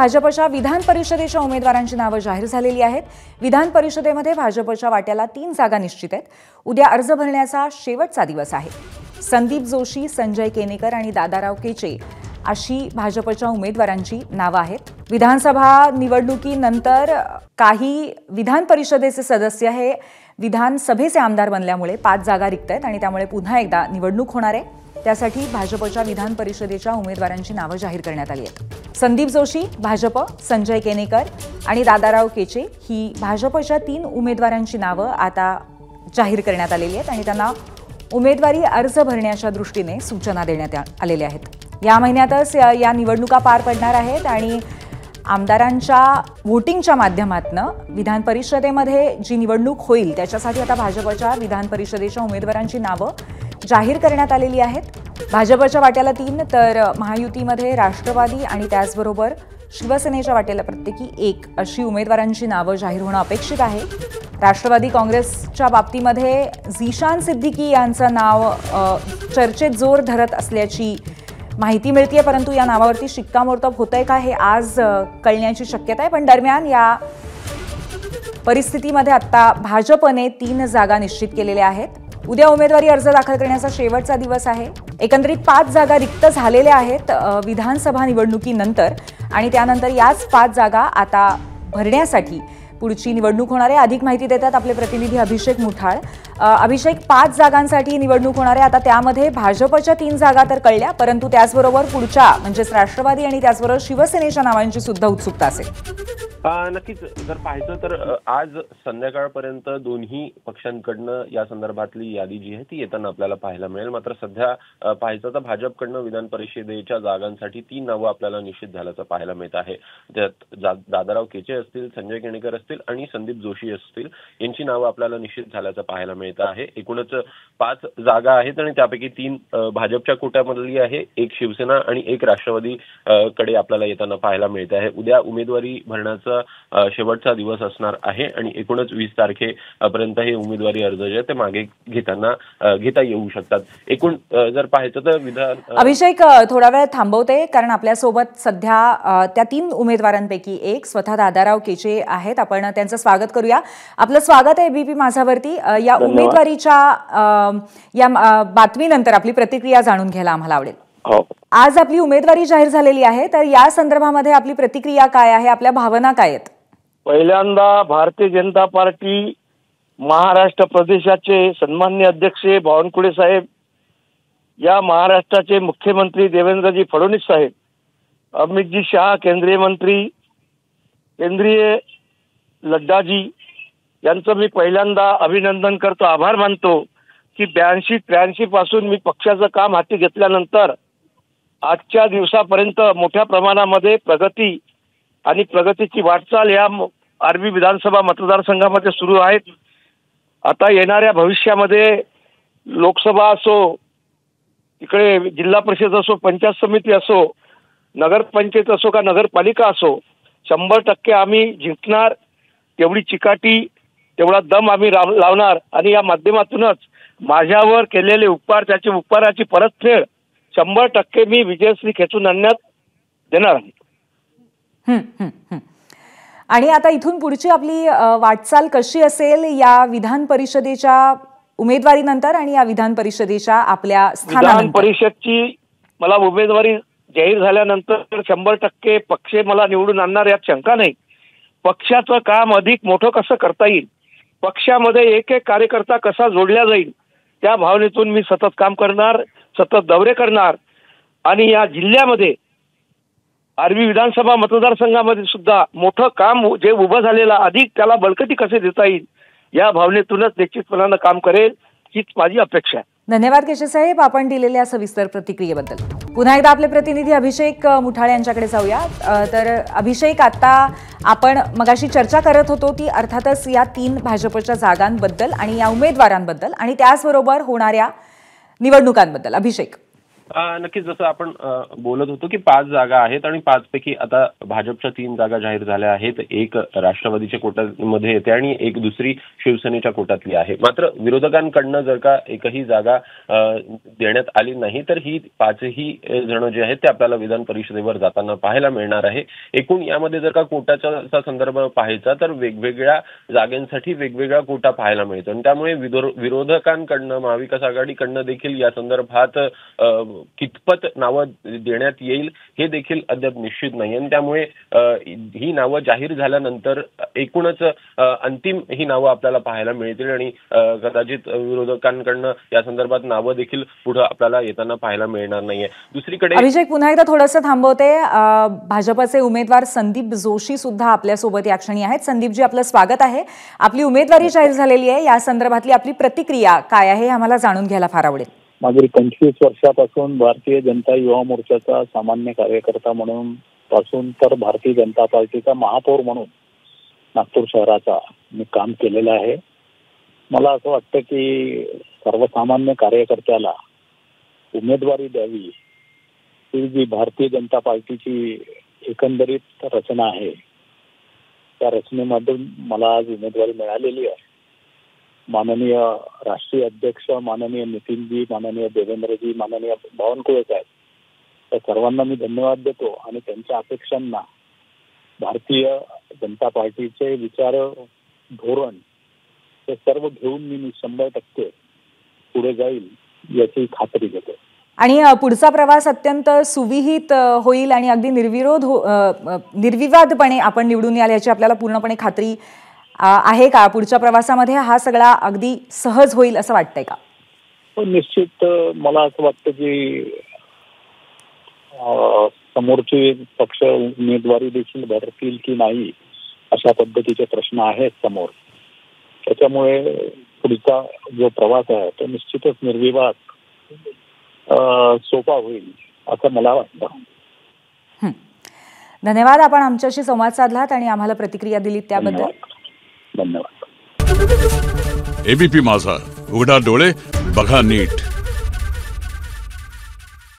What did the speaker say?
भाजपच्या विधान परिषदेच्या उमेदवारांची नावे जाहीर झालेली आहेत। विधान परिषदेमध्ये भाजपच्या वाट्याला 3 जागा निश्चित आहेत। उद्या अर्ज भरण्याचा शेवटचा दिवस आहे। संदीप जोशी, संजय केनेकर आणि दादाराव केचे अशी भाजपच्या उमेदवारांची नावे आहेत। विधानसभा निवडणुकीनंतर काही विधान परिषदेचे सदस्य हे विधानसभेचे आमदार बनल्यामुळे 5 जागा रिक्त आहेत आणि त्यामुळे पुन्हा एकदा निवडणूक होणार आहे। त्यासाठी भाजपच्या विधान परिषदेच्या उमेदवारांची नावे जाहीर करण्यात आली आहेत। संदीप जोशी भाजप, संजय केनेकर आणि दादाराव केचे ही भाजपच्या 3 उमेदवारांची नावे आता जाहीर करण्यात आलेली आहेत आणि त्यांना उमेदवारी अर्ज भरण्याच्या दृष्टीने सूचना देण्यात आलेल्या आहेत। या महिन्यातच या निवडणुका पार पडणार आहेत आणि आमदारांच्या वोटिंगच्या माध्यमातून विधान परिषदेमध्ये जी निवडणूक होईल त्याच्यासाठी आता भाजपच्या विधान परिषदेच्या उमेदवारांची नावे जाहीर करण्यात आलेली आहेत। भाजपच्या वाट्याला 3 तर महायुतीमध्ये राष्ट्रवादी आणि त्याचबरोबर शिवसेनेच्या वाट्याला प्रत्येकी 1 अशी उमेदवारांची नावे जाहीर होणं अपेक्षित आहे। राष्ट्रवादी काँग्रेसच्या बाबतीमध्ये झीशान सिद्दीकी यांचं नाव चर्चेत जोर धरत असल्याची माहिती मिळतेय, परंतु या नावावरती शिक्कामोर्तब होतंय का हे आज कळण्याची शक्यता आहे। पण दरम्यान या परिस्थितीमध्ये आता भाजपने 3 जागा निश्चित केलेल्या आहेत। उद्या उमेदवारी अर्ज दाखल करण्याचा शेवटचा दिवस आहे। एकंदरीत 5 जागा रिक्त झालेल्या आहेत विधानसभा निवडणुकीनंतर आणि त्यानंतर याच 5 जागा आता भरण्यासाठी पुढची निवडणूक होणार आहे। अधिक माहिती देतात आपले प्रतिनिधी अभिषेक मुठाळ। अभिषेक, 5 जागांसाठी निवडणूक होणार आहे। आता त्यामध्ये भाजपच्या 3 जागा तर कळल्या, परंतु त्याचबरोबर पुढच्या म्हणजे राष्ट्रवादी आणि त्याचबरोबर शिवसेनेच्या नावांची सुद्धा उत्सुकता असेल। नक्कीच जर पाहायचं तर आज संध्याकाळपर्यंत दोन्ही पक्षांकडनं या संदर्भातली यादी जी आहे ती येताना आपल्याला पाहायला मिळेल। मात्र सध्या पाहायचं तर भाजपकडनं विधान परिषदेच्या जागांसाठी 3 नावं आपल्याला निश्चित झाल्याचं पाहायला मिळत आहे। त्यात दादाराव केचे असतील, संजय केनेकर असतील आणि संदीप जोशी असतील यांची नावं आपल्याला निश्चित झाल्याचं पाहायला मिळत आहे। एकूणच 5 जागा आहेत आणि त्यापैकी 3 भाजपच्या कोट्यामधली आहे, 1 शिवसेना आणि 1 राष्ट्रवादी कडे आपल्याला येताना पाहायला मिळत आहे। उद्या उमेदवारी भरण्याचा शेवटचा दिवस असणार आहे आणि एकूणच 20 तारखेपर्यंत हे उमेदवारी अर्ज जे ते मागे घेता येऊ शकतात। एकूण जर पाहायचं तर विधान अभिषेक थोडा वेळ थांबवते, कारण आपल्यासोबत सध्या त्या 3 उमेदवारांपैकी 1 स्वतः दादाराव केचे आहेत। आपण त्यांचं स्वागत करूया। आपलं स्वागत आहे एबीपी माझावरती। या उमेदवारीच्या या बातमीनंतर आपली प्रतिक्रिया जाणून घ्यायला आम्हाला आवडेल। आज आपली उमेदवारी जाहीर झालेली आहे, तर या संदर्भामध्ये आपली प्रतिक्रिया काय आहे, आपल्या भावना काय आहेत? पहिल्यांदा भारतीय जनता पार्टी महाराष्ट्र प्रदेशाचे सन्माननीय अध्यक्ष बावनकुळे साहेब, या महाराष्ट्राचे मुख्यमंत्री देवेंद्रजी फडणवीस साहेब, अमितजी शाह केंद्रीय मंत्री, केंद्रीय लड्डाजी यांचं मी पहिल्यांदा अभिनंदन करतो, आभार मानतो की 82-83 पासून मी पक्षाचं काम हाती घेतल्यानंतर आजच्या दिवसापर्यंत मोठ्या प्रमाणामध्ये प्रगती आणि प्रगतीची वाटचाल या आर्वी विधानसभा मतदारसंघामध्ये सुरू आहेत। आता येणाऱ्या भविष्यामध्ये लोकसभा असो, इकडे जिल्हा परिषद असो, पंचायत समिती असो, नगरपंचायत असो का नगरपालिका असो, 100% आम्ही जिंकणार। तेवढी चिकाटी, तेवढा दम आम्ही लावणार आणि या माध्यमातूनच माझ्यावर केलेले उपकार, त्याची उपकाराची परतफेड 100% मी विजयश्री खेचून आणण्यात देणार आहे। आणि आता इथून पुढची आपली वाटचाल कशी असेल या विधान परिषदेच्या उमेदवारीनंतर आणि या विधान परिषदेच्या आपल्या स्थानानंतर? विधान परिषदची मला उमेदवारी जाहीर झाल्यानंतर 100% पक्ष मला निवडून आणणार यात शंका नाही। पक्षाचं काम अधिक मोठं कसं करता येईल, पक्षामध्ये एक कार्यकर्ता कसा जोडला जाईल, त्या भावनेतून मी सतत काम करणार, सतत दौरे करणार आणि या जिल्ह्यामध्ये आर्वी विधानसभा मतदारसंघामध्ये सुद्धा मोठं काम जे उभं झालेलं अधिक त्याला बळकटी कसे देता येईल या भावनेतूनच निश्चितपणानं काम करेल, हीच माझी अपेक्षा आहे। धन्यवाद केशे साहेब, आपण दिलेल्या सविस्तर प्रतिक्रियेबद्दल। पुन्हा एकदा आपले प्रतिनिधी अभिषेक मुठाळ यांच्याकडे जाऊया। तर अभिषेक, आता आपण मगाशी चर्चा करत होतो ती अर्थातच या 3 भाजपच्या जागांबद्दल आणि या उमेदवारांबद्दल आणि त्याचबरोबर होणाऱ्या निवडणुकांबद्दल। अभिषेक, नक्कीच जसं आपण बोलत होतो की 5 जागा आहेत आणि 5 पैकी आता भाजपच्या 3 जागा जाहीर झाल्या आहेत. एक राष्ट्रवादीच्या कोट्यामध्ये येते आणि एक दुसरी शिवसेनेच्या कोट्यातली आहे. मात्र विरोधकांकडनं जर का एकही जागा देण्यात आली नाही तर ही 5ही जण जे आहेत ते आपल्याला विधान परिषदेवर जाताना पाहायला मिळणार आहे. एकूण यामध्ये जर का कोटाचा संदर्भ पाहायचा तर वेगवेगळ्या जागांसाठी वेगवेगळा कोटा पाहायला मिळतो आणि त्यामुळे विरोधकांकडनं महाविकास आघाडीकडनं देखील या संदर्भात कितपत नावं देण्यात येईल हे देखील अद्याप निश्चित नाही आणि त्यामुळे ही नावं जाहीर झाल्यानंतर एकूणच अंतिम ही नावं आपल्याला पाहायला मिळतील आणि कदाचित विरोधकांकडनं या संदर्भात नावं देखील पुढे आपल्याला येताना पाहायला मिळणार नाहीये. दुसरीकडे अभिषेक पुन्हा एकदा थोडंसं थांबवते. भाजपचे उमेदवार संदीप जोशी सुद्धा आपल्यासोबत या क्षणी आहेत. संदीपजी, आपलं स्वागत आहे. आपली उमेदवारी जाहीर झालेली आहे, या संदर्भातली आपली प्रतिक्रिया काय आहे आम्हाला जाणून घ्यायला फार आवडेल. मागील 25 वर्षापासून भारतीय जनता युवा मोर्चाचा सामान्य कार्यकर्ता म्हणून पासून तर भारतीय जनता पार्टीचा महापौर म्हणून नागपूर शहराचा मी काम केलेलं आहे. मला असं वाटतं की सर्वसामान्य कार्यकर्त्याला उमेदवारी द्यावी ही जी भारतीय जनता पार्टीची एकंदरीत रचना आहे त्या रचनेमधून मला आज उमेदवारी मिळालेली आहे. माननीय राष्ट्रीय अध्यक्ष माननीय नितीनजी, माननीय देवेंद्रजी, माननीय बावनकुळे साहेब त्या सर्वांना मी धन्यवाद देतो आणि त्यांच्या अपेक्षांना भारतीय जनता पार्टीचे विचार धोरण हे सर्व घेऊन मी 100% पुढे जाईल याची खात्री देतो. आणि पुढचा प्रवास अत्यंत सुविहित होईल आणि अगदी निर्विवादपणे आपण निवडून याल याची आपल्याला पूर्णपणे खात्री आहे का? पुढच्या प्रवासामध्ये हा सगळा अगदी सहज होईल असं वाटतंय का? निश्चित मला असं वाटतं की समोरचे पक्ष उमेदवारी देखील भरतील की नाही अशा पद्धतीचे प्रश्न आहेत समोर. त्याच्यामुळे पुढचा जो प्रवास आहे तो निश्चितच निर्विवाद सोपा होईल असं मला वाटतं. धन्यवाद. आपण आमच्याशी संवाद साधलात आणि आम्हाला प्रतिक्रिया दिलीत त्याबद्दल धन्यवाद. एबीपी माझा, उघडा डोळे बघा नीट.